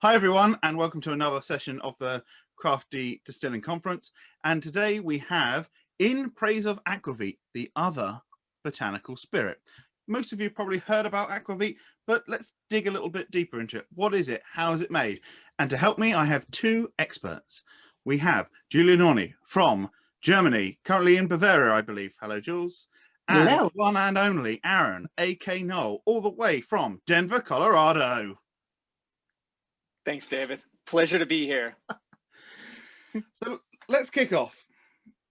Hi everyone, and welcome to another session of the Crafty Distilling Conference. And today we have In Praise of Aquavit, the other botanical spirit. Most of you probably heard about Aquavit, but let's dig a little bit deeper into it. What is it? How is it made? And to help me, I have two experts. We have Julia Nourney from Germany, currently in Bavaria, I believe. Hello, Jules. And Hello. one and only Aaron, aka Knoll, all the way from Denver, Colorado. Thanks, David. Pleasure to be here. So let's kick off.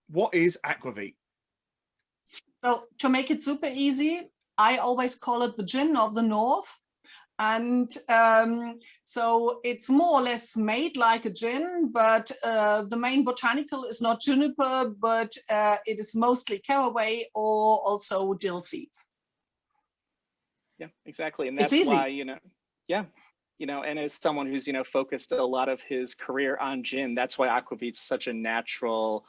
What is Aquavit? So to make it super easy, I always call it the gin of the North. And so it's more or less made like a gin, but the main botanical is not juniper, but it is mostly caraway or also dill seeds. Yeah, exactly. And that's why, and as someone who's, focused a lot of his career on gin, that's why Aquavit's such a natural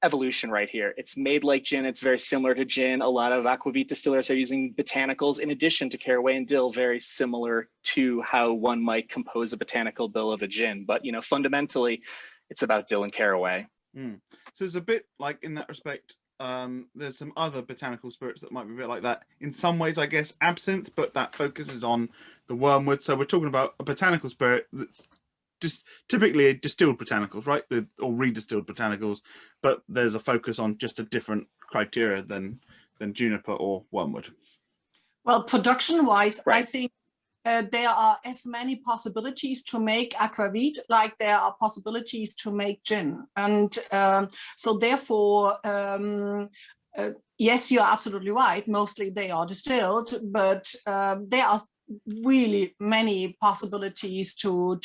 evolution right here. It's made like gin. It's very similar to gin. A lot of Aquavit distillers are using botanicals in addition to caraway and dill, very similar to how one might compose a botanical bill of a gin. But, fundamentally, it's about dill and caraway. So it's a bit like, in that respect, there's some other botanical spirits that might be a bit like that. In some ways, I guess, absinthe, but that focuses on the wormwood. So we're talking about a botanical spirit that's just typically distilled botanicals, right? Or redistilled botanicals, but there's a focus on just a different criteria than juniper or wormwood. Well, production-wise, right. I think there are as many possibilities to make Aquavit like there are possibilities to make gin. And so therefore, yes, you're absolutely right. Mostly they are distilled, but there are really many possibilities to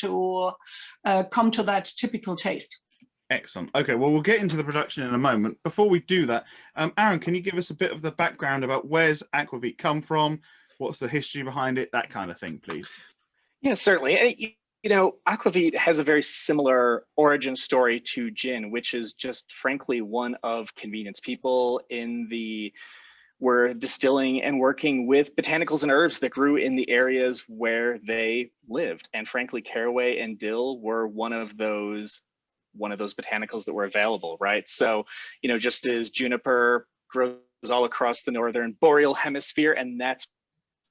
come to that typical taste. Excellent. Okay, well, we'll get into the production in a moment. Before we do that, Aaron, can you give us a bit of the background about where's Aquavit come from? What's the history behind it? That kind of thing, please. Yeah, certainly. Aquavit has a very similar origin story to gin, which is just frankly one of convenience. People were distilling and working with botanicals and herbs that grew in the areas where they lived. And frankly, caraway and dill were one of those botanicals that were available, right? So, just as juniper grows all across the northern boreal hemisphere, and that's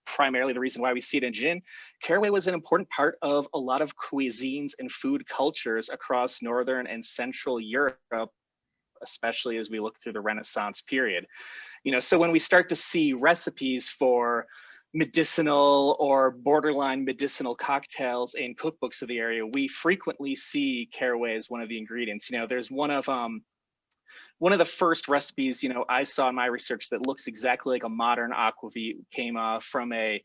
primarily the reason why we see it in gin, caraway was an important part of a lot of cuisines and food cultures across northern and central Europe, especially as we look through the Renaissance period. So when we start to see recipes for medicinal or borderline medicinal cocktails in cookbooks of the area, we frequently see caraway as one of the ingredients. There's one of the first recipes, I saw in my research that looks exactly like a modern Aquavit, came from a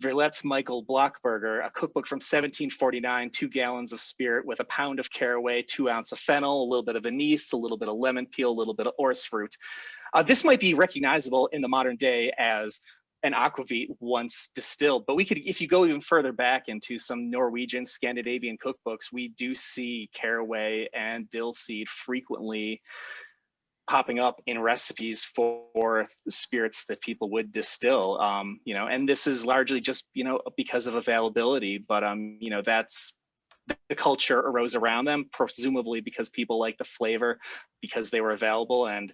Verlet's Michael Blockberger, a cookbook from 1749, 2 gallons of spirit with a pound of caraway, 2 ounces of fennel, a little bit of anise, a little bit of lemon peel, a little bit of orris fruit. This might be recognizable in the modern day as an Aquavit once distilled, but if you go even further back into some Norwegian, Scandinavian cookbooks, we do see caraway and dill seed frequently popping up in recipes for spirits that people would distill, and this is largely just, because of availability, but, that's the culture arose around them, presumably because people like the flavor, because they were available. And,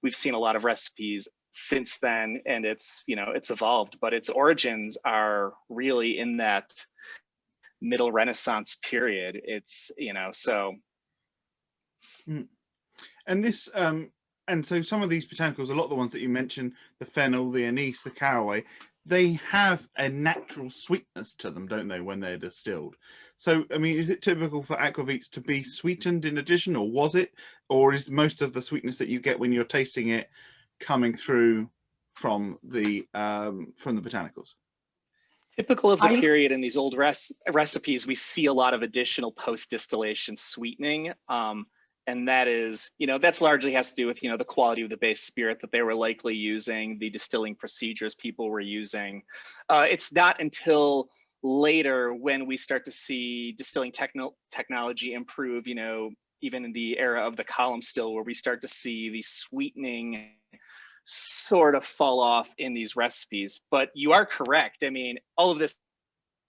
we've seen a lot of recipes since then, and it's evolved, but its origins are really in that middle Renaissance period. It's, so. And this, and so some of these botanicals, a lot of the ones that you mentioned, the fennel, the anise, the caraway, they have a natural sweetness to them, don't they, when they're distilled? So, I mean, is it typical for aquavits to be sweetened in addition, or was it? Or is most of the sweetness that you get when you're tasting it coming through from the botanicals? Typical of the period in these old recipes, we see a lot of additional post-distillation sweetening. And that is, that's largely has to do with, the quality of the base spirit that they were likely using, the distilling procedures people were using. It's not until later when we start to see distilling technology improve, even in the era of the column still, where we start to see the sweetening sort of fall off in these recipes. But you are correct. I mean, all of this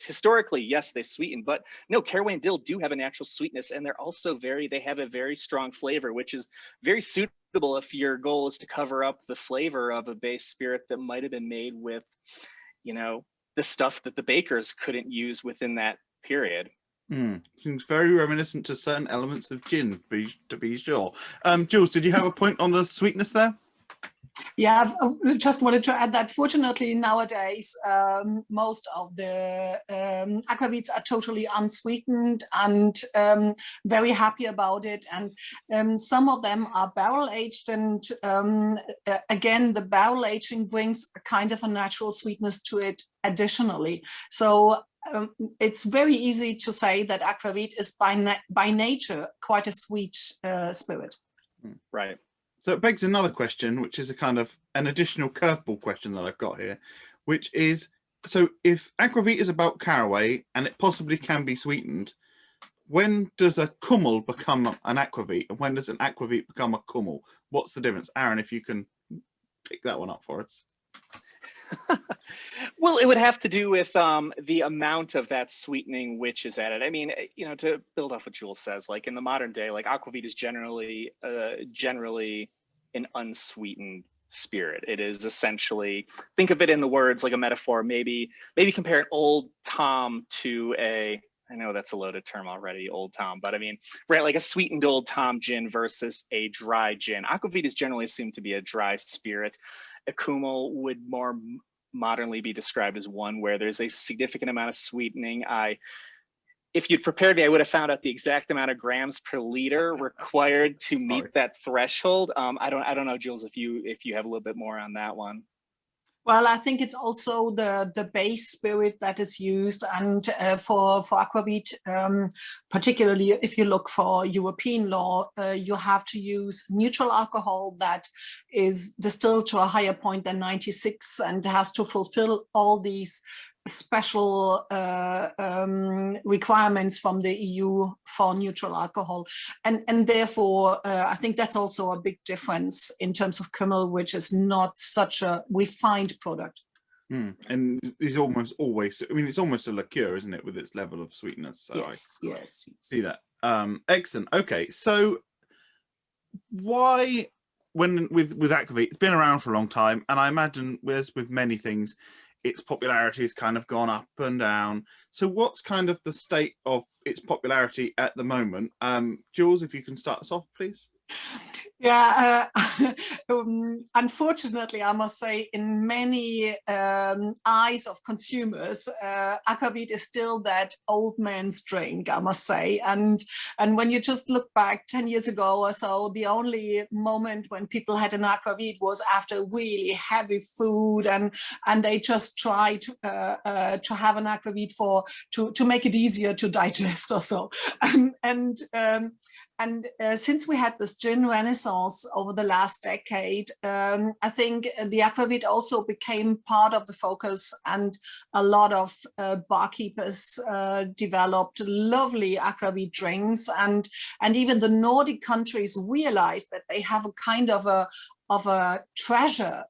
historically, yes, they sweeten, but no, caraway and dill do have a natural sweetness, and they're also they have a very strong flavor, which is very suitable if your goal is to cover up the flavor of a base spirit that might have been made with, you know, the stuff that the bakers couldn't use within that period. Seems very reminiscent to certain elements of gin, to be sure. Jules, did you have a point on the sweetness there? Yeah, I just wanted to add that fortunately nowadays, most of the aquavits are totally unsweetened and very happy about it. And some of them are barrel aged, and again, the barrel aging brings a kind of a natural sweetness to it additionally. So it's very easy to say that aquavit is by nature quite a sweet spirit. Right. So it begs another question, which is a kind of an additional curveball question that I've got here, which is, so if aquavit is about caraway and it possibly can be sweetened, when does a Knoll become an aquavit, and when does an aquavit become a Knoll? What's the difference? Aaron, if you can pick that one up for us. Well, it would have to do with the amount of that sweetening which is added. I mean, you know, to build off what Jules says, like in the modern day, like aquavit is generally an unsweetened spirit. It is essentially, think of it in the words like a metaphor. Maybe compare an Old Tom to a, I know that's a loaded term already, Old Tom, but I mean, right, like a sweetened Old Tom gin versus a dry gin. Aquavit is generally assumed to be a dry spirit. A Knoll would more modernly be described as one where there's a significant amount of sweetening. If you'd prepared me, I would have found out the exact amount of grams per liter required to meet that threshold. I don't know, Jules, if you have a little bit more on that one. Well, I think it's also the base spirit that is used, and for aquavit, particularly if you look for European law, you have to use neutral alcohol that is distilled to a higher point than 96 and has to fulfill all these special requirements from the EU for neutral alcohol, and therefore I think that's also a big difference in terms of Knoll, which is not such a refined product. And it's almost always, I mean, it's almost a liqueur, isn't it, with its level of sweetness? So yes, yes. See that. Excellent. Okay, so why, when with aquavit, it's been around for a long time, and I imagine as with many things, its popularity has kind of gone up and down. So what's kind of the state of its popularity at the moment? Jules, if you can start us off, please. Yeah, unfortunately, I must say, in many eyes of consumers, aquavit is still that old man's drink, I must say. And when you just look back 10 years ago or so, the only moment when people had an aquavit was after really heavy food, and they just tried to have an aquavit to make it easier to digest or so. And since we had this gin renaissance over the last decade, I think the aquavit also became part of the focus, and a lot of barkeepers developed lovely aquavit drinks, and even the Nordic countries realized that they have a kind of a treasure,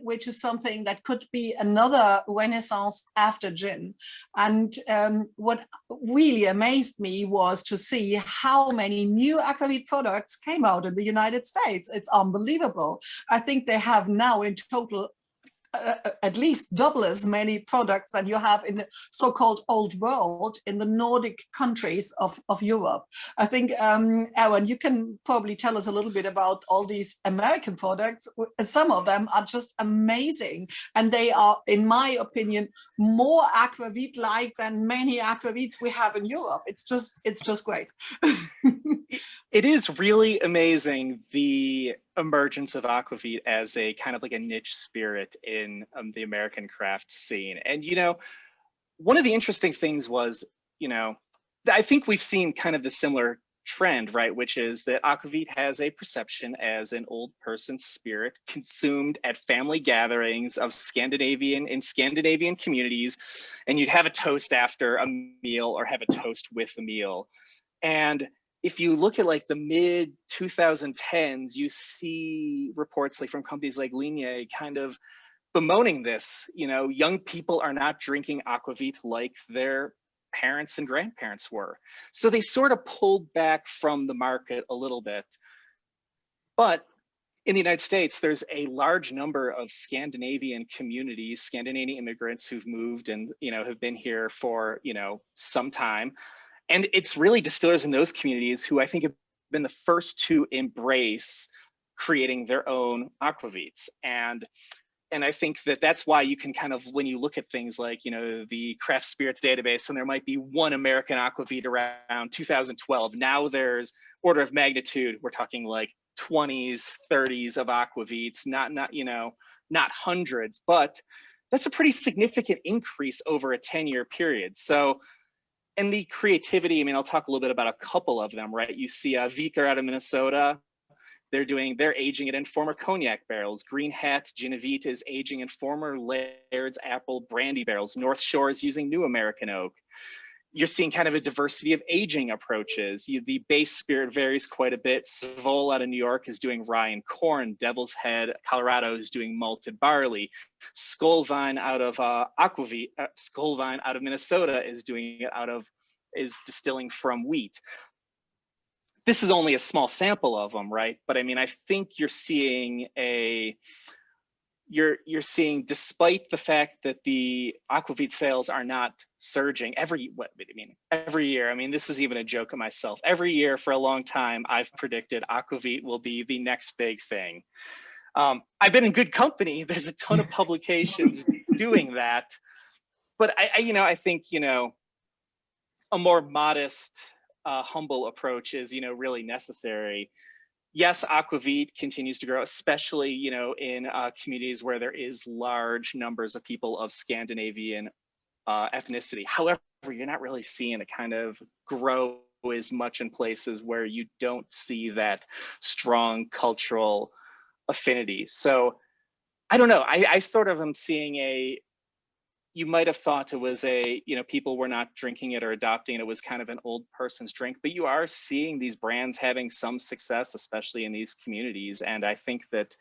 which is something that could be another renaissance after gin. And what really amazed me was to see how many new aquavit products came out in the United States. It's unbelievable. I think they have now in total at least double as many products than you have in the so-called old world in the Nordic countries of Europe. I think, Aaron, you can probably tell us a little bit about all these American products. Some of them are just amazing, and they are, in my opinion, more aquavit-like than many aquavits we have in Europe. It's just great. It is really amazing, the emergence of aquavit as a kind of like a niche spirit in the American craft scene. And, you know, one of the interesting things was, you know, I think we've seen kind of the similar trend, right? Which is that aquavit has a perception as an old person spirit consumed at family gatherings of Scandinavian communities. And you'd have a toast after a meal or have a toast with a meal. And if you look at like the mid 2010s, you see reports like from companies like Ligne kind of bemoaning this. Young people are not drinking Aquavit like their parents and grandparents were. So they sort of pulled back from the market a little bit. But in the United States, there's a large number of Scandinavian communities, Scandinavian immigrants who've moved and have been here for some time. And it's really distillers in those communities who I think have been the first to embrace creating their own aquavits. And I think that that's why you can kind of, when you look at things like, the craft spirits database, and there might be one American aquavit around 2012. Now there's order of magnitude, we're talking like 20s, 30s of aquavits, not hundreds, but that's a pretty significant increase over a 10-year period. So, and the creativity, I mean, I'll talk a little bit about a couple of them, right? You see Viker out of Minnesota. They're aging it in former cognac barrels. Green Hat Ginavit is aging in former Laird's apple brandy barrels. North Shore is using new American oak. You're seeing kind of a diversity of aging approaches. The base spirit varies quite a bit. Svol out of New York is doing rye and corn. Devil's Head, Colorado is doing malted barley. Skullvine out of Skullvine out of Minnesota is distilling from wheat. This is only a small sample of them, right? But I mean, I think you're seeing despite the fact that the aquavit sales are not surging every year. I mean, this is even a joke of myself. Every year for a long time, I've predicted aquavit will be the next big thing. I've been in good company. There's a ton of publications doing that, but I think a more modest, humble approach is really necessary. Yes, aquavit continues to grow, especially in communities where there is large numbers of people of Scandinavian ethnicity. However, you're not really seeing it kind of grow as much in places where you don't see that strong cultural affinity. So I don't know. I sort of am seeing you might have thought it was people were not drinking it or adopting it. It was kind of an old person's drink, but you are seeing these brands having some success, especially in these communities. And I think that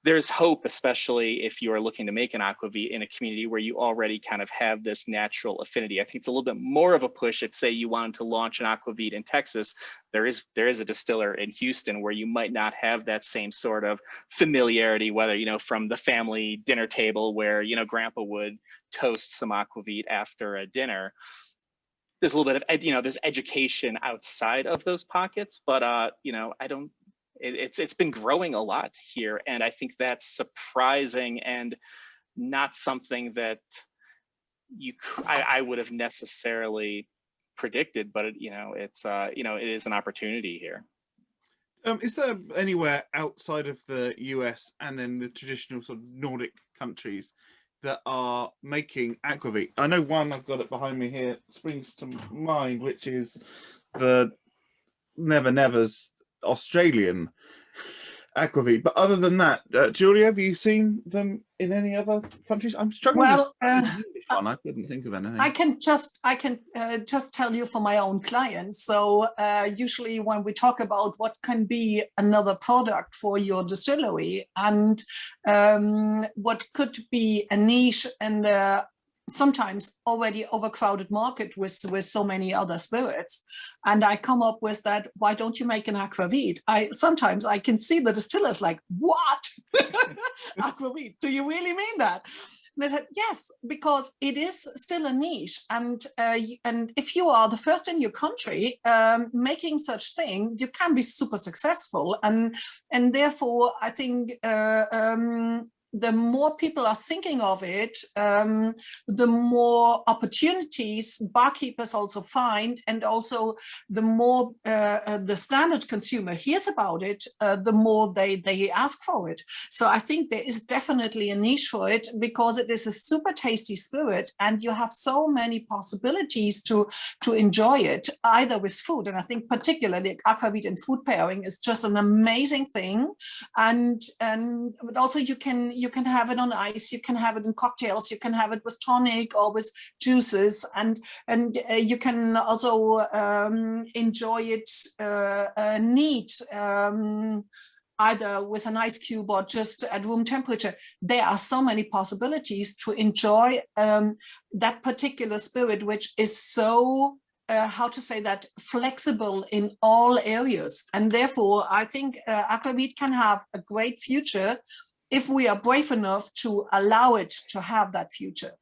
there's hope, especially if you are looking to make an aquavit in a community where you already kind of have this natural affinity. I think it's a little bit more of a push if, say, you wanted to launch an aquavit in Texas. There is a distiller in Houston where you might not have that same sort of familiarity, whether from the family dinner table where grandpa would toast some aquavit after a dinner. There's a little bit of there's education outside of those pockets, but it's been growing a lot here, and I think that's surprising and not something that I would have necessarily predicted, but it is an opportunity here. Is there anywhere outside of the US and then the traditional sort of Nordic countries that are making aquavit? I know one, I've got it behind me here, springs to mind, which is the Never Never's Australian aquavit. But other than that, Julia, have you seen them in any other countries? I'm struggling with the English one. I couldn't think of anything. I can just tell you for my own clients. So usually when we talk about what can be another product for your distillery and what could be a niche and sometimes already overcrowded market with so many other spirits, and I come up with that, why don't you make an aquavit? Sometimes I can see the distillers like, what? Aquavit, do you really mean that? And I said, yes, because it is still a niche, and if you are the first in your country making such thing, you can be super successful, and therefore I think the more people are thinking of it, the more opportunities barkeepers also find, and also the more the standard consumer hears about it, the more they ask for it. So I think there is definitely a niche for it, because it is a super tasty spirit, and you have so many possibilities to enjoy it, either with food. And I think particularly aquavit and food pairing is just an amazing thing. But also you can have it on ice, you can have it in cocktails, you can have it with tonic or with juices, and you can also enjoy it neat. either with an ice cube or just at room temperature. There are so many possibilities to enjoy that particular spirit, which is so, how to say that, flexible in all areas. And therefore, I think Aquavit can have a great future if we are brave enough to allow it to have that future.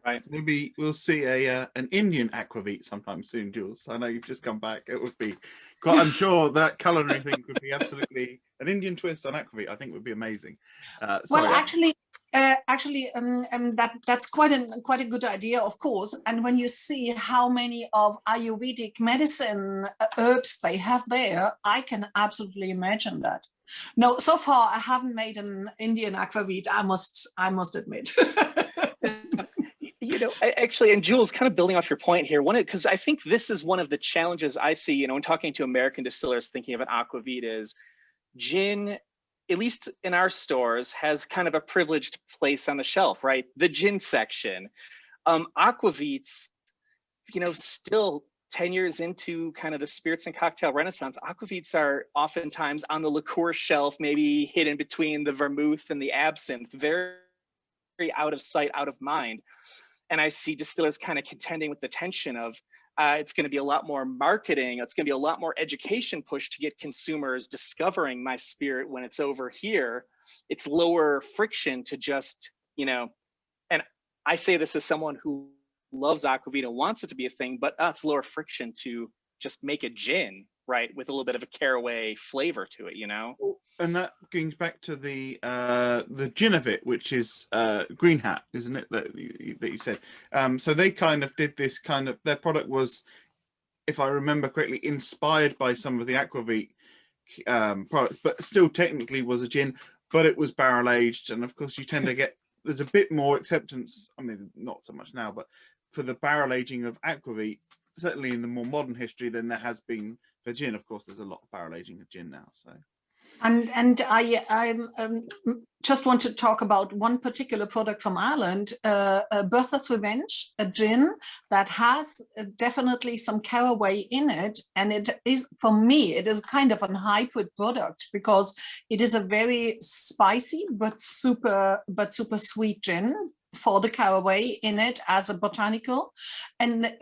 Right. Maybe we'll see an Indian Aquavit sometime soon, Jules. I know you've just come back. It would be quite, I'm sure that culinary thing would be absolutely an Indian twist on Aquavit. I think would be amazing. Well, actually, that's quite a good idea, of course. And when you see how many of Ayurvedic medicine herbs they have there, I can absolutely imagine that. No, so far I haven't made an Indian Aquavit, I must admit. You know, actually, and Jules, kind of building off your point here, because I think this is one of the challenges I see, you know, when talking to American distillers thinking of an Aquavit, is gin, at least in our stores, has kind of a privileged place on the shelf, right? The gin section. Aquavits, you know, still 10 years into kind of the spirits and cocktail renaissance, Aquavits are oftentimes on the liqueur shelf, maybe hidden between the vermouth and the absinthe, very, very out of sight, out of mind. And I see distillers kind of contending with the tension of it's going to be a lot more marketing, it's going to be a lot more education push to get consumers discovering my spirit when it's over here. It's lower friction to just, you know, and I say this as someone who loves Aquavit and wants it to be a thing, but it's lower friction to just make a gin, right, with a little bit of a caraway flavor to it, you know. And that brings back to the Ginivit, which is Green Hat, isn't it, that you said? So they kind of did this kind of, their product was, if I remember correctly, inspired by some of the Aquavit products, but still technically was a gin, but it was barrel aged. And of course you tend to get, there's a bit more acceptance, I mean, not so much now, but for the barrel aging of Aquavit, certainly in the more modern history, than there has been for gin. Of course, there's a lot of barrel aging of gin now. So, and I just want to talk about one particular product from Ireland, Bertha's Revenge, a gin that has definitely some caraway in it, and it is, for me, it is kind of a hybrid product because it is a very spicy but super sweet gin for the caraway in it as a botanical, and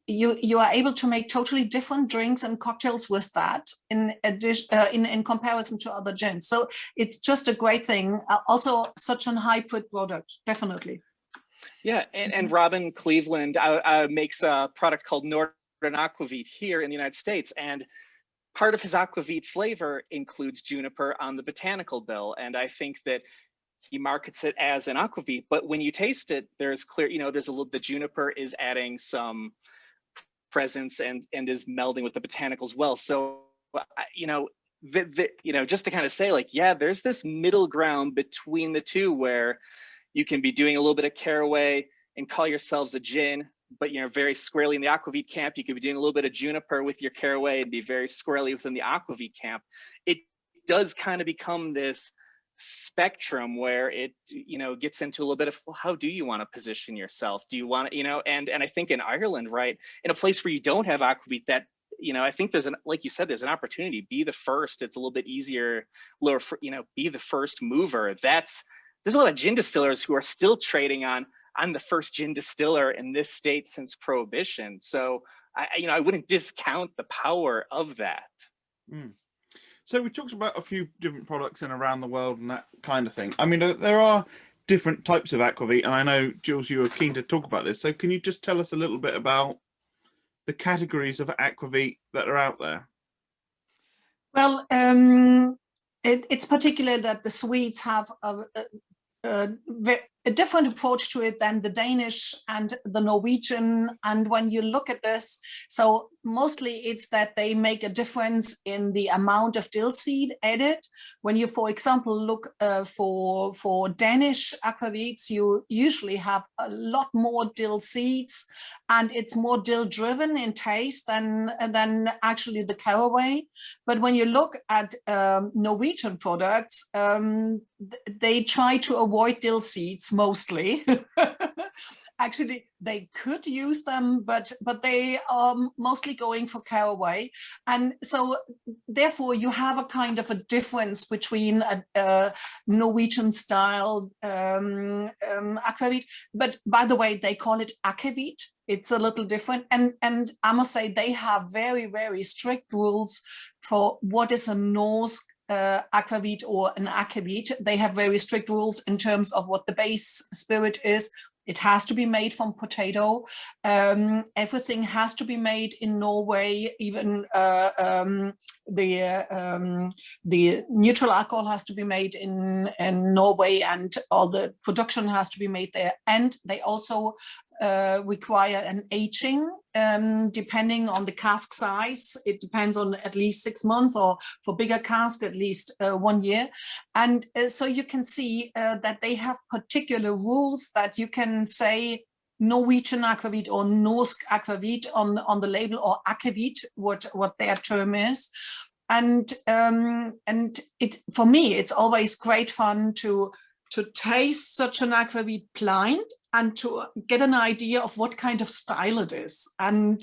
you are able to make totally different drinks and cocktails with that in addition in comparison to other gins. So it's just a great thing. Also such a hybrid product, definitely. Yeah, and Robin Cleveland makes a product called Nordic Aquavit here in the United States, and part of his Aquavit flavor includes juniper on the botanical bill, and I think that he markets it as an Aquavit, but when you taste it, there's clear, you know, there's a little, the juniper is adding some presence and is melding with the botanicals well. So, you know, you know, just to kind of say, like, yeah, there's this middle ground between the two where you can be doing a little bit of caraway and call yourselves a gin, but you're very squarely in the Aquavit camp. You could be doing a little bit of juniper with your caraway and be very squarely within the Aquavit camp. It does kind of become this spectrum where it, you know, gets into a little bit of, well, how do you want to position yourself? Do you want to, you know, and I think in Ireland, right, in a place where you don't have Aquavit, that, you know, I think there's an, like you said, there's an opportunity. Be the first. It's a little bit easier, lower, you know, be the first mover. There's a lot of gin distillers who are still trading on, I'm the first gin distiller in this state since Prohibition. So you know, I wouldn't discount the power of that. So we talked about a few different products in around the world and that kind of thing. I mean, there are different types of Aquavit, and I know, Jules, you were keen to talk about this. So can you just tell us a little bit about the categories of Aquavit that are out there? Well, it's particular that the Swedes have a different approach to it than the Danish and the Norwegian. And when you look at this, so mostly it's that they make a difference in the amount of dill seed added. When you, for example, look for Danish aquavits, you usually have a lot more dill seeds, and it's more dill driven in taste than actually the caraway. But when you look at Norwegian products, they try to avoid dill seeds mostly. actually they could use them, but they are mostly going for caraway, and so therefore you have a kind of a difference between a Norwegian style aquavit. But by the way, they call it Aquavit. It's a little different, and I must say they have very strict rules for what is a Norse aquavit or an aquavit. They have very strict rules in terms of what the base spirit is. It has to be made from potato. Everything has to be made in Norway. Even the neutral alcohol has to be made in Norway, and all the production has to be made there. And they also require an aging, depending on the cask size. It depends on at least 6 months, or for bigger cask, at least 1 year. And so you can see that they have particular rules that you can say Norwegian aquavit or Norsk aquavit on the label, or aquavit, what their term is. And it, for me, it's always great fun to taste such an aquavit blind and to get an idea of what kind of style it is. And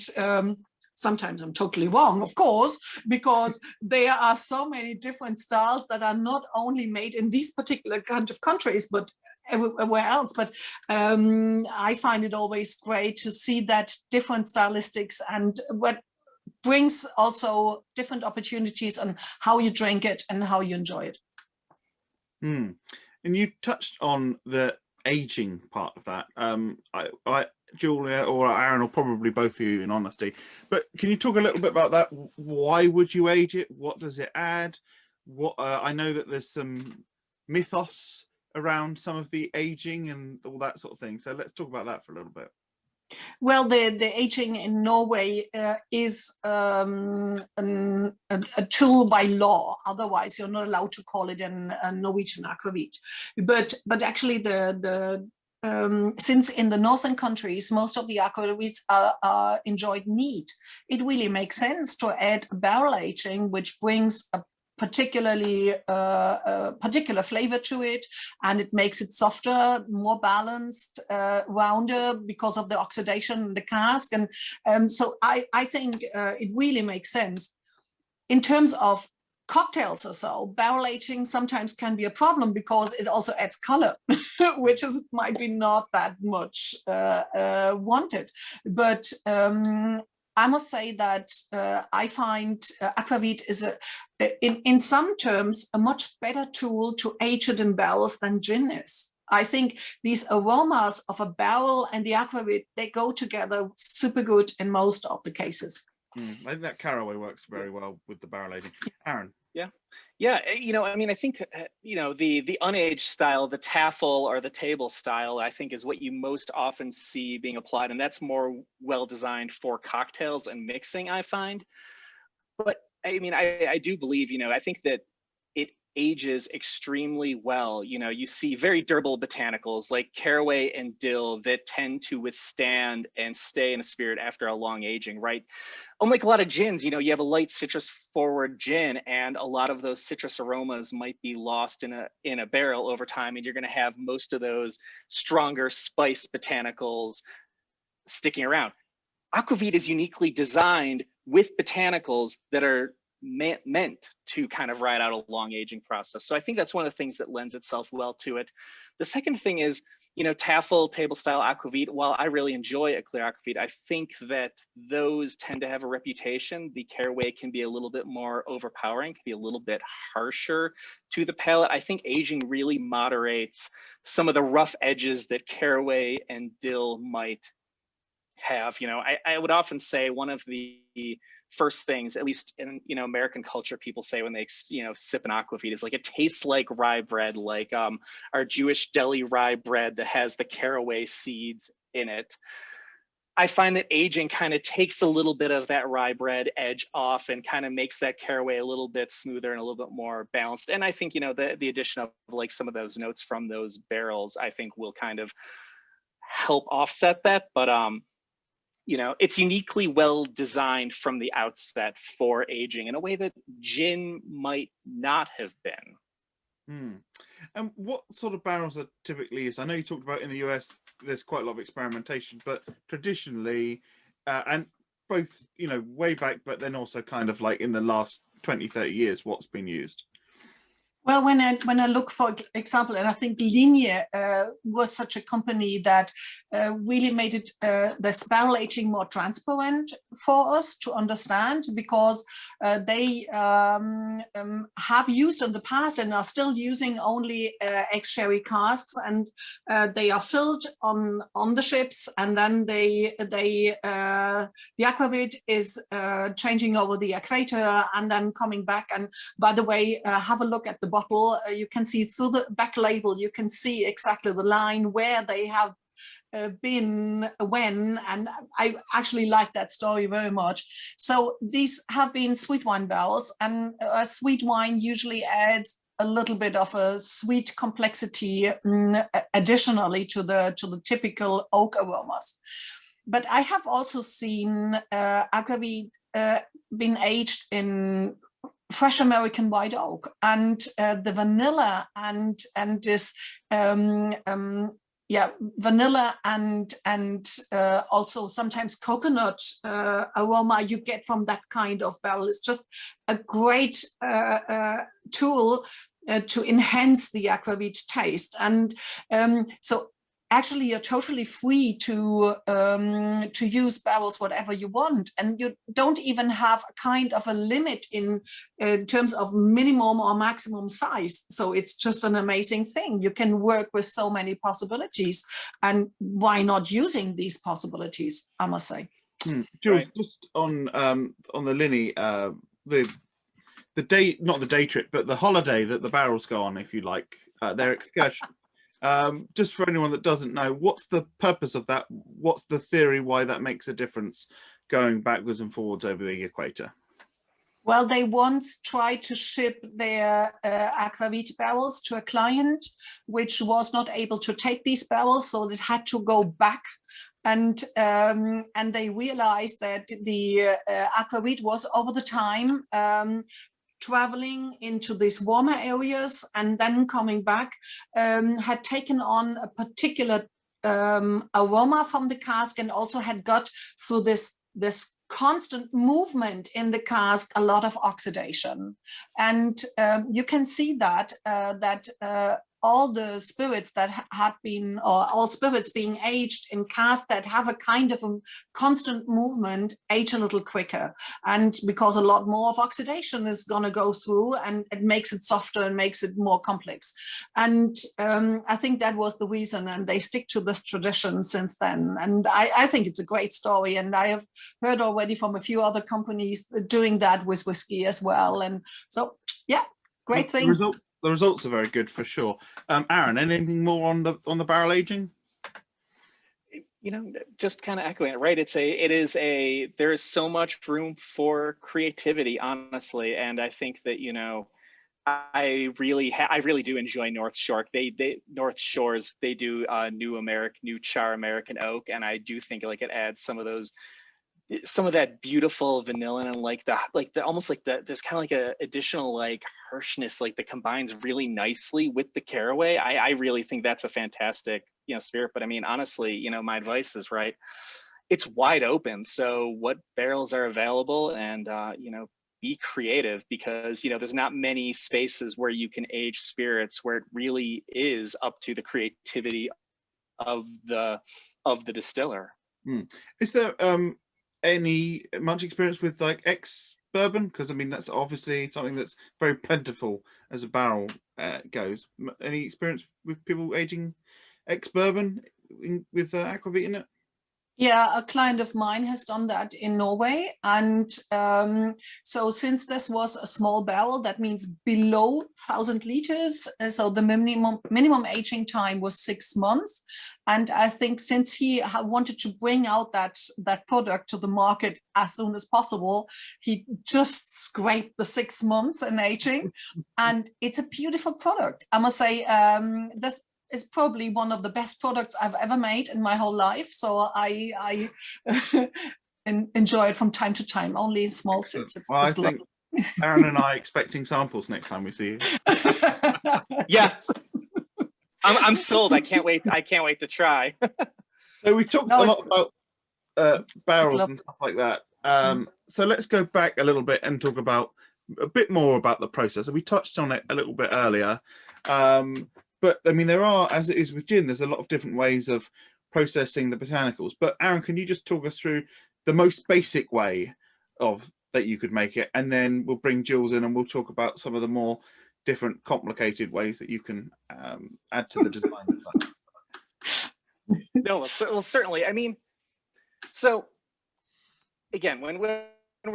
sometimes I'm totally wrong, of course, because there are so many different styles that are not only made in these particular kind of countries, but everywhere else. But I find it always great to see that different stylistics, and what brings also different opportunities on how you drink it and how you enjoy it. And you touched on the aging part of that. Julia or Aaron, or probably both of you in honesty, but can you talk a little bit about that? Why would you age it? What does it add? What I know that there's some mythos around some of the aging and all that sort of thing. So let's talk about that for a little bit. Well, the aging in Norway is a tool by law. Otherwise, you're not allowed to call it a Norwegian aquavit. But actually, since in the northern countries, most of the aquavits are enjoyed neat, it really makes sense to add barrel aging, which brings a particular flavor to it, and it makes it softer, more balanced, rounder, because of the oxidation in the cask. And so I think it really makes sense. In terms of cocktails or so, barrel aging sometimes can be a problem because it also adds color, which might be not that much wanted. But I must say that I find aquavit is in some terms a much better tool to age it in barrels than gin is. I think these aromas of a barrel and the aquavit, they go together super good in most of the cases. I think that caraway works very well with the barrel aging. Aaron. Yeah, I mean, I think, the unaged style, the taffel or the table style, I think is what you most often see being applied. And that's more well designed for cocktails and mixing, I find. But I mean, I do believe, I think that it ages extremely well. You see very durable botanicals like caraway and dill that tend to withstand and stay in a spirit after a long aging, right? Unlike a lot of gins, you have a light citrus forward gin, and a lot of those citrus aromas might be lost in a barrel over time, and you're going to have most of those stronger spice botanicals sticking around. Aquavit is uniquely designed with botanicals that are meant to kind of ride out a long aging process. So I think that's one of the things that lends itself well to it. The second thing is, taffel, table style aquavit, while I really enjoy a clear aquavit, I think that those tend to have a reputation. The caraway can be a little bit more overpowering, can be a little bit harsher to the palate. I think aging really moderates some of the rough edges that caraway and dill might have. I would often say one of the first things, at least in American culture, people say when they sip an aquavit is like, it tastes like rye bread, like our Jewish deli rye bread that has the caraway seeds in it. I find that aging kind of takes a little bit of that rye bread edge off and kind of makes that caraway a little bit smoother and a little bit more balanced. And I think the addition of like some of those notes from those barrels, I think will kind of help offset that. But it's uniquely well designed from the outset for aging in a way that gin might not have been. Hmm. And what sort of barrels are typically used? I know you talked about in the US, there's quite a lot of experimentation, but traditionally, and both, you know, way back, but then also kind of like in the last 20, 30 years, what's been used? Well, when I look, for example, and I think Linie was such a company that really made it this barrel aging more transparent for us to understand, because they have used in the past and are still using only ex-sherry casks, and they are filled on the ships, and then the Aquavit is changing over the equator and then coming back. And by the way, have a look at the bottle. You can see through the back label, you can see exactly the line where they have been when, and I actually like that story very much. So these have been sweet wine barrels, and sweet wine usually adds a little bit of a sweet complexity additionally to the typical oak aromas. But I have also seen Aquavit been aged in fresh American white oak, and the vanilla and this vanilla and also sometimes coconut aroma you get from that kind of barrel is just a great tool to enhance the Aquavit taste. And so actually you're totally free to use barrels whatever you want, and you don't even have a kind of a limit in terms of minimum or maximum size. So it's just an amazing thing. You can work with so many possibilities, and why not using these possibilities, I must say. Jules, right. Just on the Linie, the day, not the day trip, but the holiday that the barrels go on, if you like, their excursion. Just for anyone that doesn't know, what's the purpose of that? What's the theory why that makes a difference going backwards and forwards over the equator? Well, they once tried to ship their Aquavit barrels to a client, which was not able to take these barrels, so it had to go back. And they realized that the Aquavit was over the time traveling into these warmer areas and then coming back, had taken on a particular aroma from the cask, and also had got through this constant movement in the cask a lot of oxidation. And you can see that all the spirits that had been, or all spirits being aged in casks that have a kind of a constant movement, age a little quicker. And because a lot more of oxidation is going to go through, and it makes it softer and makes it more complex. And I think that was the reason, and they stick to this tradition since then. And I think it's a great story. And I have heard already from a few other companies doing that with whiskey as well. And so, yeah, great thing. The results are very good for sure. Aaron, anything more on the barrel aging? You know, just kind of echoing it, right? There is so much room for creativity, honestly. And I think that, you know, I really do enjoy North Shore. North Shores, they do new char American oak, and I do think like it adds some of that beautiful vanilla, and there's kind of like a additional like harshness, like that combines really nicely with the caraway. I really think that's a fantastic, you know, spirit. But I mean, honestly, you know, my advice is, right, it's wide open. So what barrels are available, and you know, be creative, because, you know, there's not many spaces where you can age spirits where it really is up to the creativity of the distiller. Is there much experience with like ex-bourbon? Because I mean, that's obviously something that's very plentiful as a barrel goes. Any experience with people aging ex-bourbon with Aquavit in it? Yeah, a client of mine has done that in Norway. And so since this was a small barrel, that means below 1,000 liters. So the minimum aging time was 6 months. And I think since he wanted to bring out that product to the market as soon as possible, he just scraped the 6 months in aging. And it's a beautiful product. I must say, this is probably one of the best products I've ever made in my whole life. So I enjoy it from time to time, only in small sips. Well, I think Aaron and I expecting samples next time we see you. Yes. I'm sold. I can't wait. I can't wait to try. So we talked a lot about barrels and stuff like that. So let's go back a little bit and talk about a bit more about the process. We touched on it a little bit earlier, but I mean, there are, as it is with gin, there's a lot of different ways of processing the botanicals. But Aaron, can you just talk us through the most basic way of that you could make it, and then we'll bring Jules in and we'll talk about some of the more different complicated ways that you can add to the design. No, well, certainly. I mean, so again, when we're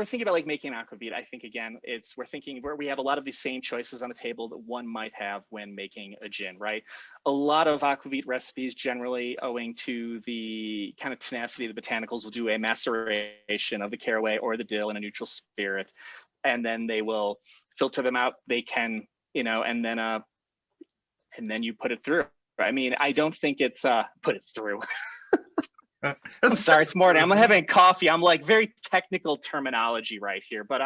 thinking about like making aquavit, I think again, we're thinking where we have a lot of the same choices on the table that one might have when making a gin, right? A lot of aquavit recipes, generally owing to the kind of tenacity of the botanicals, will do a maceration of the caraway or the dill in a neutral spirit, and then they will filter them out. They can, you know, and then you put it through. I mean, I don't think it's put it through. I'm sorry, it's morning. I'm having coffee. I'm like very technical terminology right here, but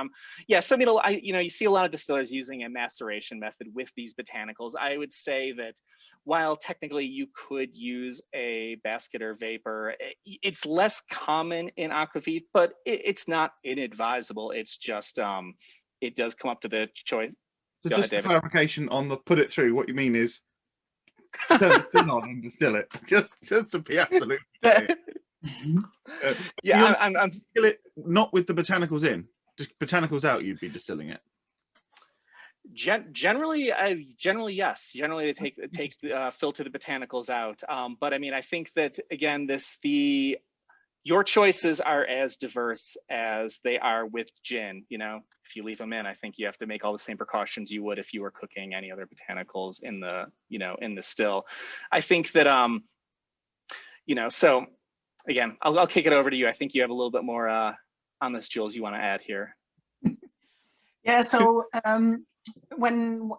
yeah. So I mean, you see a lot of distillers using a maceration method with these botanicals. I would say that while technically you could use a basket or vapor, it's less common in aquavit, but it's not inadvisable. It's just it does come up to the choice. So just for clarification on the put it through, what you mean is turn the still on and distill it, just to be absolutely clear. Yeah, I'm distill it not with the botanicals in, just botanicals out. You'd be distilling it. Generally, yes. Generally, they filter the botanicals out. But I mean, I think that again, your choices are as diverse as they are with gin. You know, if you leave them in, I think you have to make all the same precautions you would if you were cooking any other botanicals in the, in the still. I think that, so again, I'll kick it over to you. I think you have a little bit more on this, Jules, you want to add here. Yeah, so when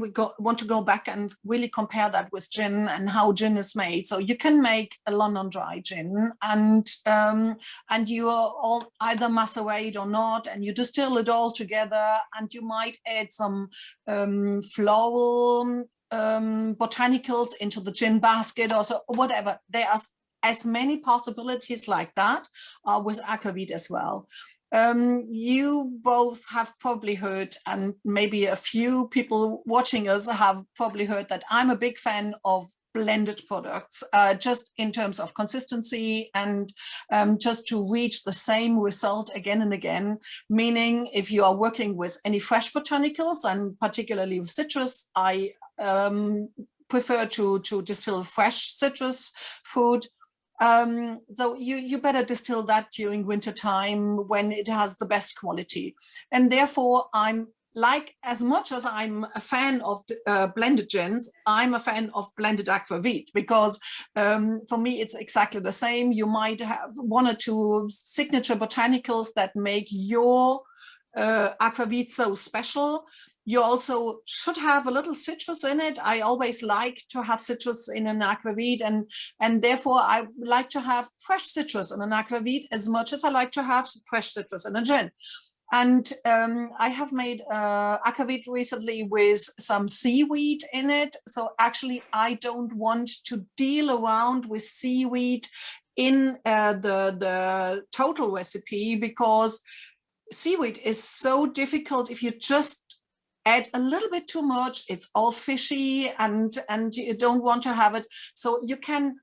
we want to go back and really compare that with gin and how gin is made, so you can make a London dry gin and you are all either macerate or not, and you distill it all together, and you might add some floral botanicals into the gin basket or so, whatever. There are as many possibilities like that with aquavit as well. You both have probably heard, and maybe a few people watching us have probably heard, that I'm a big fan of blended products, just in terms of consistency and just to reach the same result again and again. Meaning, if you are working with any fresh botanicals, and particularly with citrus, I prefer to distill fresh citrus fruit. So you better distill that during winter time when it has the best quality. And therefore, I'm like, as much as I'm a fan of blended gins, I'm a fan of blended aquavit, because for me, it's exactly the same. You might have one or two signature botanicals that make your aquavit so special. You also should have a little citrus in it. I always like to have citrus in an aquavit, and therefore I like to have fresh citrus in an aquavit as much as I like to have fresh citrus in a gin. And I have made aquavit recently with some seaweed in it. So actually, I don't want to deal around with seaweed in the total recipe, because seaweed is so difficult. If you just add a little bit too much, it's all fishy, and you don't want to have it. So you can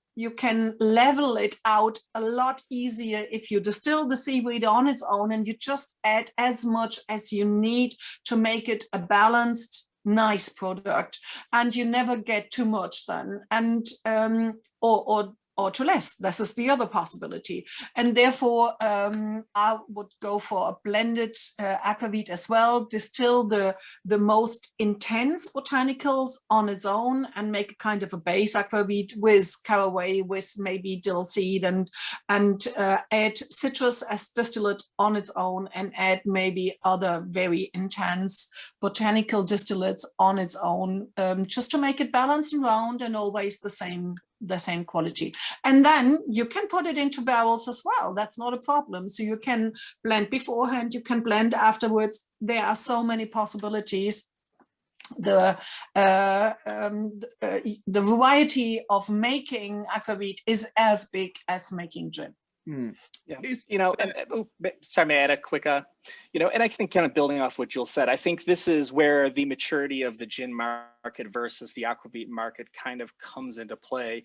level it out a lot easier if you distill the seaweed on its own, and you just add as much as you need to make it a balanced, nice product, and you never get too much then, and or too less. This is the other possibility. And therefore, I would go for a blended aquavit as well, distill the most intense botanicals on its own, and make a kind of a base aquavit with caraway, with maybe dill seed, and add citrus as distillate on its own, and add maybe other very intense botanical distillates on its own, just to make it balanced and round and always the same quality. And then you can put it into barrels as well. That's not a problem. So you can blend beforehand, you can blend afterwards. There are so many possibilities. The variety of making aquavit is as big as making gin. Yeah, you know, sorry, may I add a quick, you know, and I think kind of building off what Jules said, I think this is where the maturity of the gin market versus the aquavit market kind of comes into play.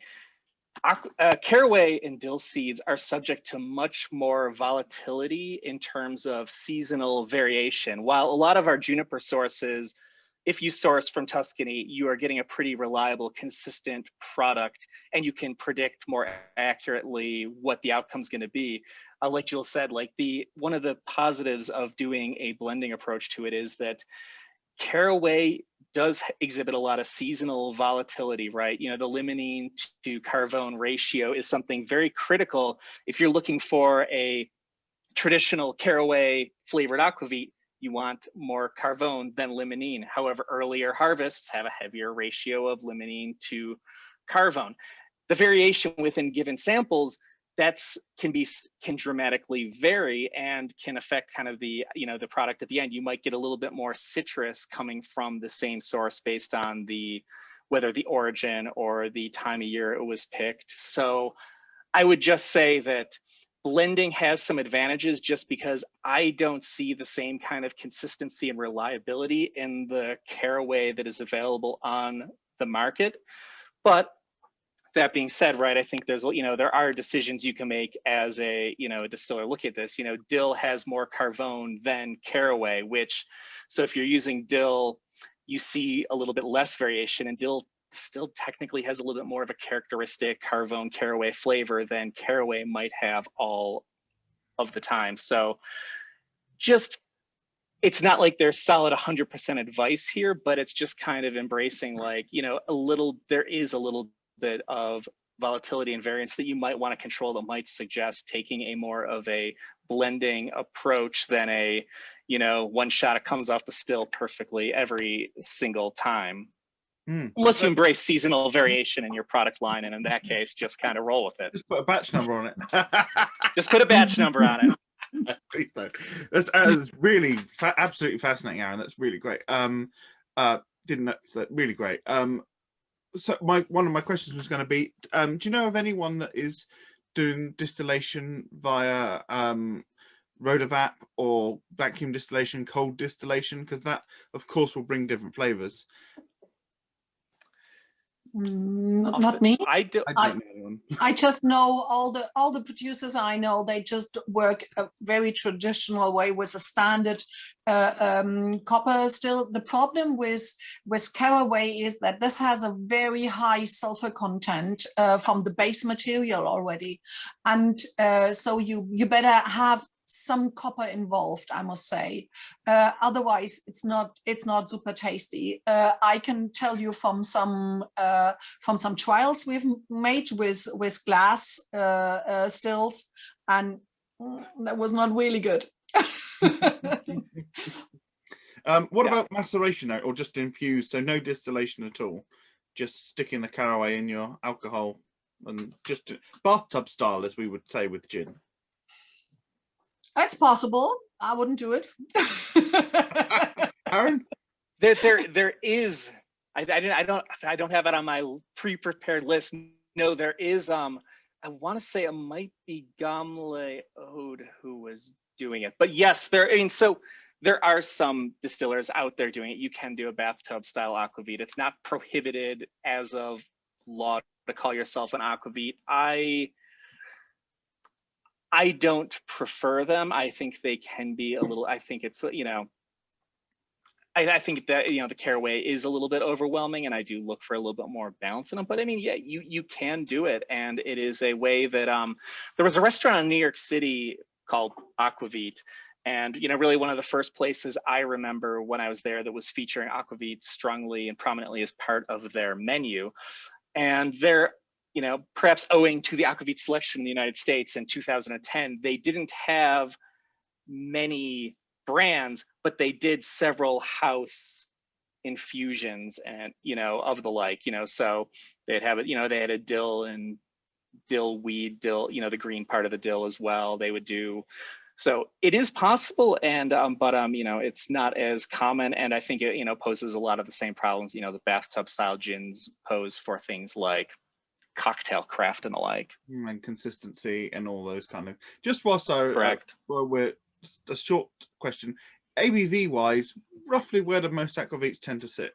Caraway and dill seeds are subject to much more volatility in terms of seasonal variation. While a lot of our juniper sources, if you source from Tuscany, you are getting a pretty reliable, consistent product, and you can predict more accurately what the outcome is going to be. Like Jules said, like one of the positives of doing a blending approach to it is that caraway does exhibit a lot of seasonal volatility, right? You know, the limonene to carvone ratio is something very critical. If you're looking for a traditional caraway flavored aquavit, you want more carvone than limonene. However, earlier harvests have a heavier ratio of limonene to carvone. The variation within given samples can dramatically vary and can affect kind of the, you know, the product at the end. You might get a little bit more citrus coming from the same source based on whether the origin or the time of year it was picked. So I would just say that blending has some advantages just because I don't see the same kind of consistency and reliability in the caraway that is available on the market. But that being said, right, I think there's, you know, there are decisions you can make as a, you know, a distiller. Look at this, you know, dill has more carvone than caraway, so if you're using dill, you see a little bit less variation, and dill still technically has a little bit more of a characteristic carvone caraway flavor than caraway might have all of the time. So it's not like there's solid 100% advice here, but it's just kind of embracing, like, you know, there is a little bit of volatility and variance that you might want to control, that might suggest taking a more of a blending approach than a, you know, one shot it comes off the still perfectly every single time. Unless you embrace seasonal variation in your product line, and in that case, just kind of roll with it. Just put a batch number on it. Just put a batch number on it. Please don't. That's really absolutely fascinating, Aaron. That's really great. Didn't know that. Really great. So one of my questions was going to be, do you know of anyone that is doing distillation via Rhodovap or vacuum distillation, cold distillation? Because that, of course, will bring different flavors. Not me. I don't know anyone. I just know all the producers I know. They just work a very traditional way with a standard copper still. The problem with caraway is that this has a very high sulfur content from the base material already, and so you better have some copper involved, I must say. Otherwise, it's not super tasty. I can tell you from some trials we've made with glass stills, and that was not really good. What about maceration, or just infused? So no distillation at all, just sticking the caraway in your alcohol and just bathtub style, as we would say with gin. It's possible. I wouldn't do it. Aaron? There is. I don't have it on my pre-prepared list. No, there is. I want to say it might be Gamle Ode who was doing it, but yes, so there are some distillers out there doing it. You can do a bathtub style aquavit. It's not prohibited as of law to call yourself an aquavit. I don't prefer them. I think they can be a little, I think it's, you know, I think that, you know, the caraway is a little bit overwhelming, and I do look for a little bit more balance in them. But I mean, yeah, you can do it. And it is a way that, there was a restaurant in New York City called Aquavit. And, you know, really one of the first places I remember when I was there that was featuring aquavit strongly and prominently as part of their menu. And they're, you know, perhaps owing to the aquavit selection in the United States in 2010, they didn't have many brands, but they did several house infusions and, of the like, so they'd have it, they had a dill and dill weed, dill, the green part of the dill as well. They would do. So it is possible, and but it's not as common, and I think it poses a lot of the same problems the bathtub style gins pose for things like cocktail craft and the like. And consistency and all those kind of. Just whilst I Correct. well, we're a short question. ABV wise, roughly where do most aquavits tend to sit?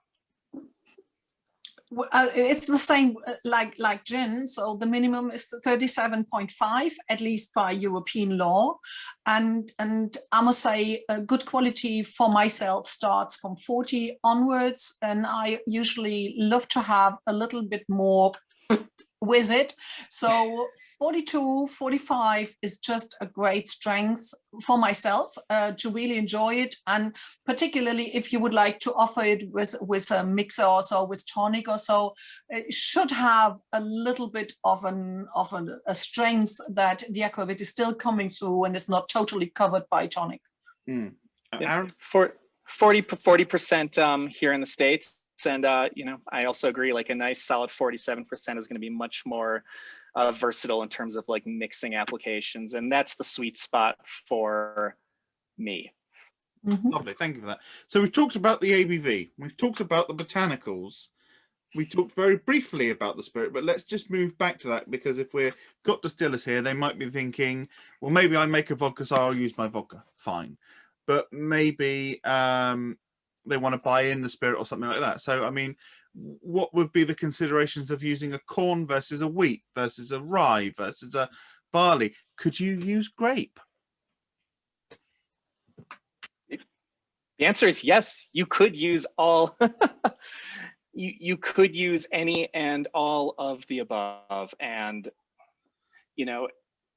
It's the same like gin, so the minimum is 37.5, at least by European law, and I must say a good quality for myself starts from 40 onwards, and I usually love to have a little bit more with it. So 42, 45 is just a great strength for myself to really enjoy it, and particularly if you would like to offer it with a mixer or so, with tonic or so, it should have a little bit of a strength that the aquavit is still coming through and is not totally covered by tonic. Aaron? For 40% here in the States. And, I also agree, like a nice solid 47% is going to be much more versatile in terms of like mixing applications. And that's the sweet spot for me. Lovely. Thank you for that. So we've talked about the ABV. We've talked about the botanicals. We talked very briefly about the spirit, but let's just move back to that, because if we've got distillers here, they might be thinking, well, maybe I make a vodka, so I'll use my vodka. Fine. But maybe they want to buy in the spirit or something like that. So, I mean, what would be the considerations of using a corn versus a wheat versus a rye versus a barley? Could you use grape? The answer is yes. You could use all. you could use any and all of the above. And,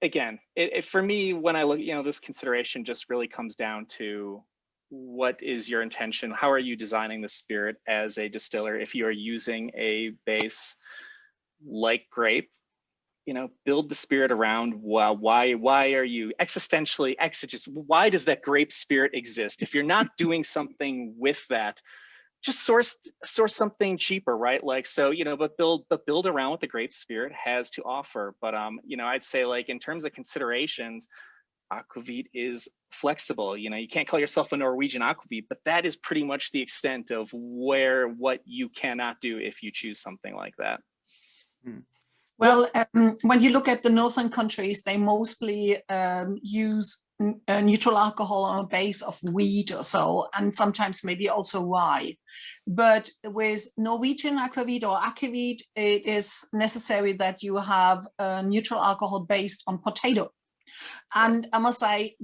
again, for me, when I look, this consideration just really comes down to what is your intention? How are you designing the spirit as a distiller? If you are using a base like grape, build the spirit around why are you existentially why does that grape spirit exist? If you're not doing something with that, just source something cheaper, right? Like, so, but build around what the grape spirit has to offer. But I'd say, like, in terms of considerations, aquavit is flexible. You can't call yourself a Norwegian aquavit, but that is pretty much the extent of what you cannot do if you choose something like that. Well, when you look at the northern countries, they mostly use neutral alcohol on a base of wheat or so, and sometimes maybe also rye. But with Norwegian aquavit or aquavit, it is necessary that you have a neutral alcohol based on potato. And I must say,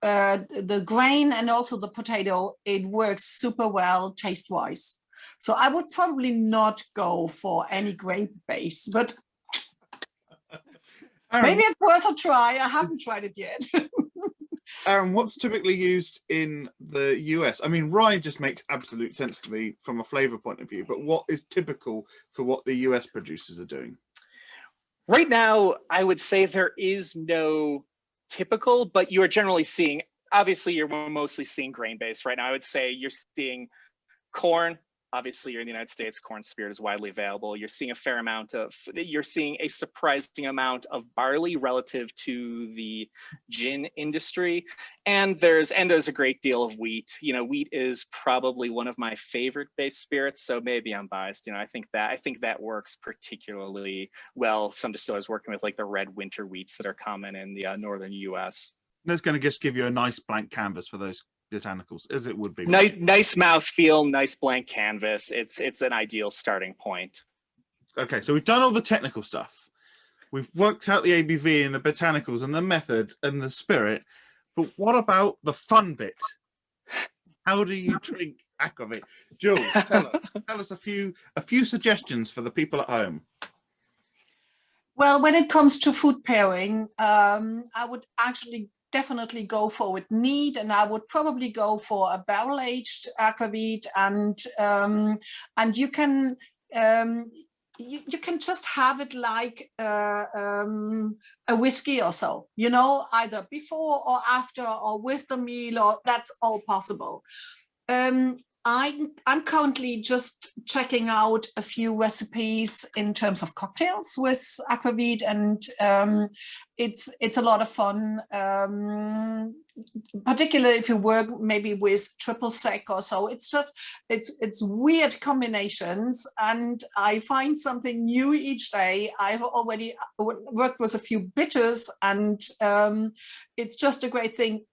the grain and also the potato, it works super well taste-wise. So I would probably not go for any grape base, but maybe it's worth a try. I haven't tried it yet. Aaron, what's typically used in the US? I mean, rye just makes absolute sense to me from a flavor point of view, but what is typical for what the US producers are doing? Right now, I would say there is no typical, but you are generally seeing, obviously you're mostly seeing grain-based right now. I would say you're seeing corn. Obviously, you're in the United States, corn spirit is widely available. You're seeing you're seeing a surprising amount of barley relative to the gin industry. And there's a great deal of wheat. Wheat is probably one of my favorite base spirits. So maybe I'm biased. I think that works particularly well. Some distillers working with like the red winter wheats that are common in the northern US. That's going to just give you a nice blank canvas for those botanicals, as it would be. Nice mouthfeel, nice blank canvas. It's an ideal starting point. Okay, so we've done all the technical stuff. We've worked out the ABV and the botanicals and the method and the spirit. But what about the fun bit? How do you drink aquavit? Jules, tell us a few suggestions for the people at home. Well, when it comes to food pairing, I would actually definitely go for with neat, and I would probably go for a barrel-aged aquavit, and you can just have it like a whiskey or so, either before or after or with the meal, or that's all possible. I'm currently just checking out a few recipes in terms of cocktails with Aquavit, and it's a lot of fun. Particularly if you work maybe with triple sec or so, it's weird combinations, and I find something new each day. I've already worked with a few bitters, and it's just a great thing.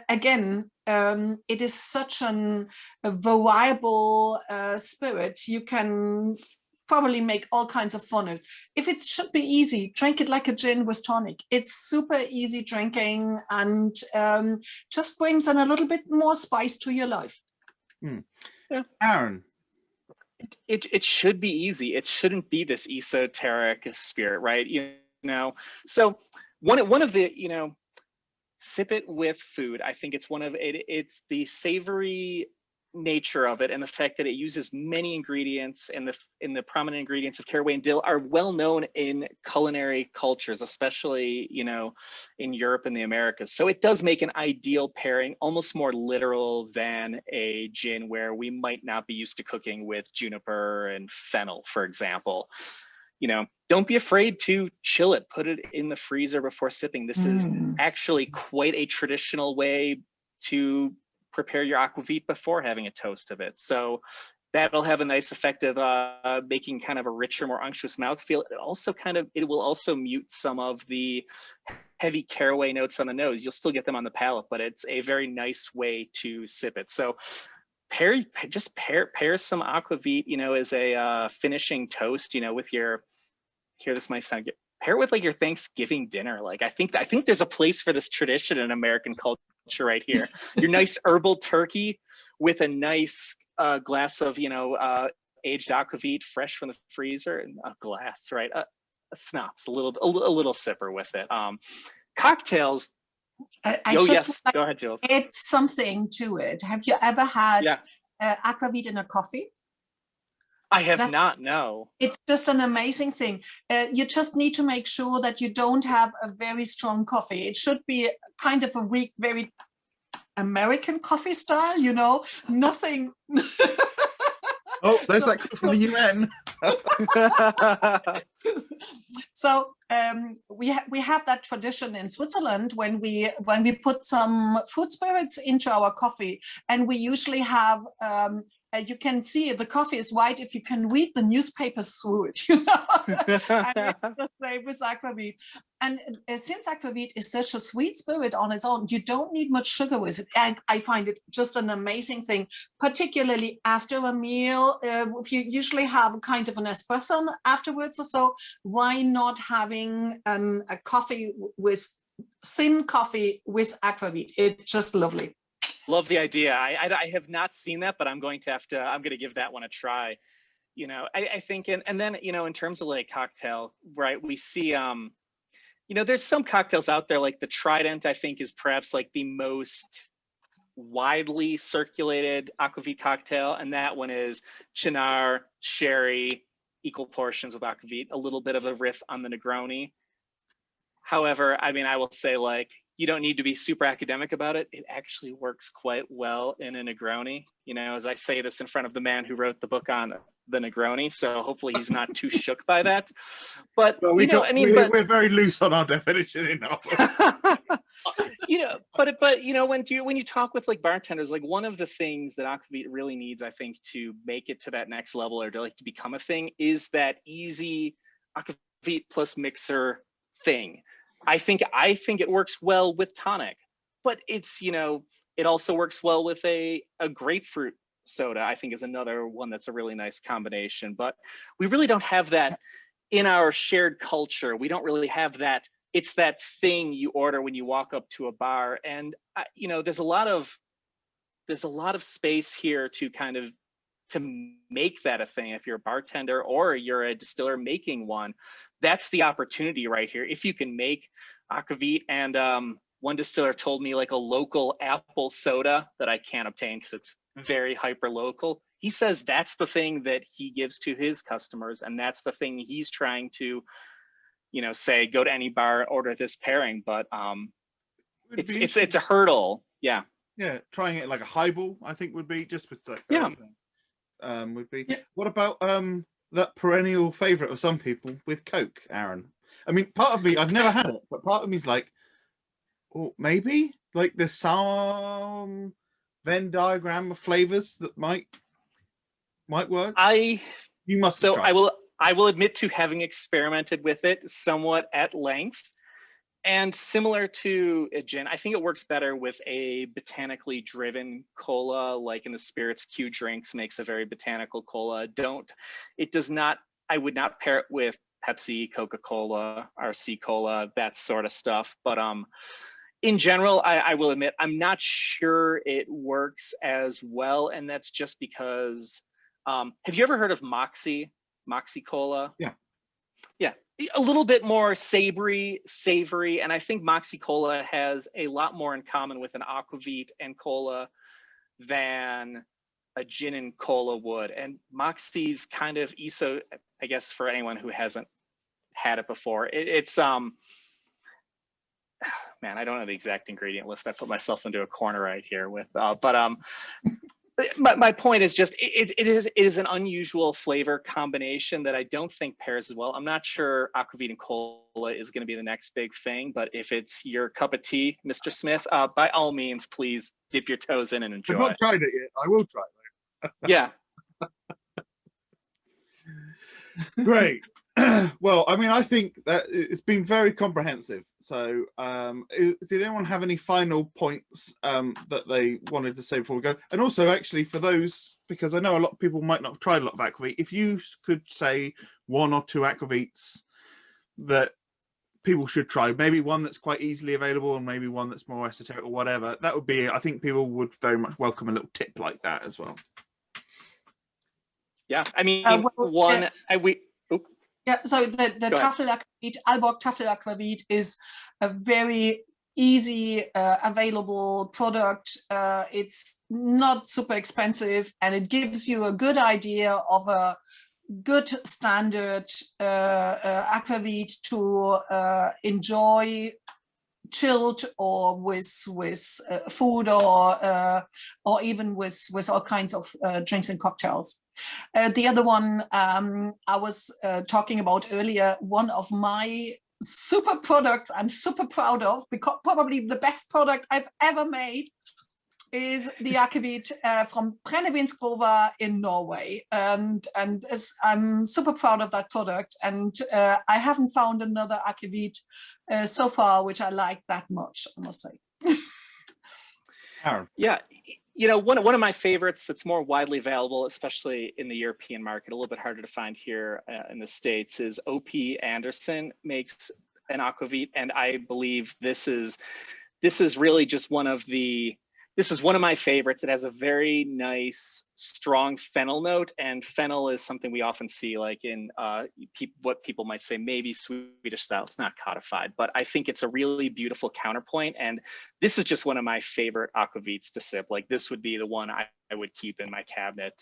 Again, it is such a variable spirit. You can probably make all kinds of fun of it. If it should be easy, drink it like a gin with tonic. It's super easy drinking, and just brings in a little bit more spice to your life. Yeah. Aaron. It should be easy. It shouldn't be this esoteric spirit, right? So one of the, sip it with food. I think it's it's the savory nature of it, and the fact that it uses many ingredients, and the prominent ingredients of caraway and dill are well known in culinary cultures, especially in Europe and the Americas. So it does make an ideal pairing, almost more literal than a gin, where we might not be used to cooking with juniper and fennel, for example. Don't be afraid to chill it, put it in the freezer before sipping. This is actually quite a traditional way to prepare your Aquavit before having a toast of it. So that'll have a nice effect of making kind of a richer, more unctuous mouthfeel. It will also mute some of the heavy caraway notes on the nose. You'll still get them on the palate, but it's a very nice way to sip it. So pair some Aquavit, as a finishing toast, with your, here, this might sound good, pair it with like your Thanksgiving dinner. Like I think there's a place for this tradition in American culture right here. Your nice herbal turkey with a nice glass of aged Aquavit fresh from the freezer, and a glass, right? A schnapps, a little sipper with it. Cocktails. Yes, go ahead, Jules. It's something to it. Have you ever had Aquavit in a coffee? I have not, no. It's just an amazing thing. You just need to make sure that you don't have a very strong coffee. It should be kind of a weak, very American coffee style, nothing. Oh, there's that from the UN. So we have that tradition in Switzerland when we put some fruit spirits into our coffee, and we usually have you can see the coffee is white if you can read the newspapers through it, And it's the same with Aquavit. And since Aquavit is such a sweet spirit on its own, you don't need much sugar with it. And I find it just an amazing thing, particularly after a meal. If you usually have kind of an espresso afterwards or so, why not having a coffee with thin coffee with Aquavit? It's just lovely. Love the idea. I have not seen that, but I'm going to give that one a try. I think, and then, in terms of like cocktail, right, we see, there's some cocktails out there, like the Trident, I think is perhaps like the most widely circulated Aquavit cocktail. And that one is Cynar, sherry, equal portions with Aquavit, a little bit of a riff on the Negroni. However, I will say, like, you don't need to be super academic about it. It actually works quite well in a Negroni. As I say this in front of the man who wrote the book on the Negroni, so hopefully he's not too shook by that. But well, we're very loose on our definition in our book. When you talk with like bartenders, like one of the things that Aquavit really needs, I think, to make it to that next level, or to become a thing, is that easy Aquavit plus mixer thing. I think it works well with tonic, but it's, it also works well with a grapefruit soda, I think, is another one that's a really nice combination. But we really don't have that in our shared culture. We don't really have that. It's that thing you order when you walk up to a bar. And, there's a lot of space here to make that a thing. If you're a bartender or you're a distiller making one, that's the opportunity right here. If you can make Aquavit, and one distiller told me like a local apple soda that I can't obtain because it's very hyper local. He says that's the thing that he gives to his customers, and that's the thing he's trying to, say, go to any bar, order this pairing. But it's a hurdle. Yeah. Yeah, trying it like a highball, I think would be just with like Yeah. would be. Yeah. What about that perennial favorite of some people with Coke, Aaron? I mean, part of me, I've never had it, but part of me is like, oh, maybe like there's some Venn diagram of flavors that might work. You must have So tried. I will admit to having experimented with it somewhat at length. And similar to a gin, I think it works better with a botanically driven cola, like in the Spirits Q Drinks makes a very botanical cola. It does not, I would not pair it with Pepsi, Coca-Cola, RC Cola, that sort of stuff. But in general, I will admit, I'm not sure it works as well. And that's just because, have you ever heard of Moxie Cola? Yeah. Yeah, a little bit more savory, and I think Moxie Cola has a lot more in common with an Aquavit and cola than a gin and cola would. And Moxie's kind of ESO, I guess, for anyone who hasn't had it before, it's man, I don't know the exact ingredient list. I put myself into a corner right here with, but my point is just it is an unusual flavor combination that I don't think pairs as well. I'm not sure Aquavit and cola is going to be the next big thing, but if it's your cup of tea, Mr. Smith, by all means, please dip your toes in and enjoy. I've not tried it yet. I will try it. Yeah. Great. Well, I mean, I think that it's been very comprehensive. So did anyone have any final points that they wanted to say before we go? And also, actually, for those, because I know a lot of people might not have tried a lot of Aquavit, if you could say 1 or 2 Aquavits that people should try, maybe one that's quite easily available and maybe one that's more esoteric or whatever, that would be, I think people would very much welcome a little tip like that as well. Yeah, I mean, Yeah, so the Truffle Aquavit, Alborg Truffle Aquavit is a very easy, available product. It's not super expensive, and it gives you a good idea of a good standard Aquavit to enjoy chilled or with food or even with all kinds of drinks and cocktails. The other one I was talking about earlier, one of my super products I'm super proud of, because probably the best product I've ever made, is the Aquavit from Brennevinsgrova in Norway, and I'm super proud of that product, and I haven't found another Aquavit so far which I like that much, I must say. Aaron. Yeah, you know, one of my favorites that's more widely available, especially in the European market, a little bit harder to find here in the States, is O.P. Anderson makes an Aquavit, and I believe this is really just this is one of my favorites. It has a very nice, strong fennel note, and fennel is something we often see like in what people might say maybe Swedish style. It's not codified, but I think it's a really beautiful counterpoint. And this is just one of my favorite Aquavits to sip. Like, this would be the one I would keep in my cabinet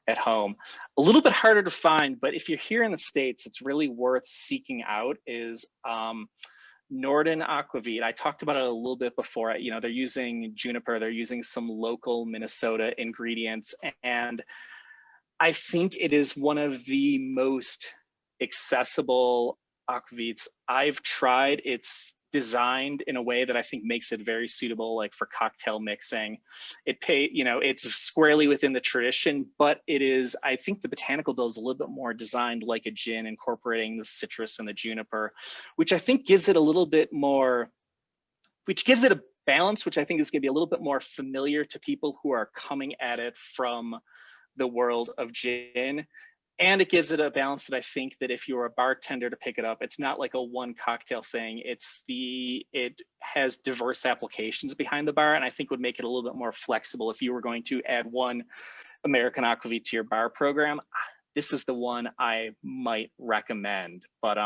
at home. A little bit harder to find, but if you're here in the States, it's really worth seeking out, is Norden Aquavit. I talked about it a little bit before. You know, they're using juniper, they're using some local Minnesota ingredients, and I think it is one of the most accessible Aquavits I've tried. It's designed in a way that I think makes it very suitable, like for cocktail mixing. It's squarely within the tradition, but it is, I think the botanical bill is a little bit more designed like a gin, incorporating the citrus and the juniper, which I think gives it a little bit more, which gives it a balance, which I think is going to be a little bit more familiar to people who are coming at it from the world of gin. And it gives it a balance that I think that if you're a bartender to pick it up, it's not like a one cocktail thing. It has diverse applications behind the bar, and I think would make it a little bit more flexible if you were going to add one American Aquavit to your bar program. This is the one I might recommend. But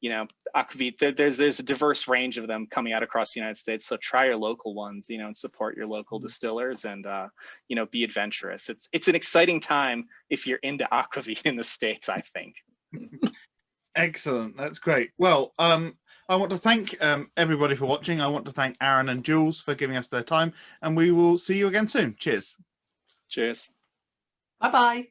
you know, Aquavit, there's a diverse range of them coming out across the United States. So try your local ones, you know, and support your local distillers, and you know, be adventurous. It's an exciting time if you're into Aquavit in the States, I think. Excellent, that's great. Well, I want to thank everybody for watching. I want to thank Aaron and Jules for giving us their time, and we will see you again soon. Cheers. Cheers. Bye-bye.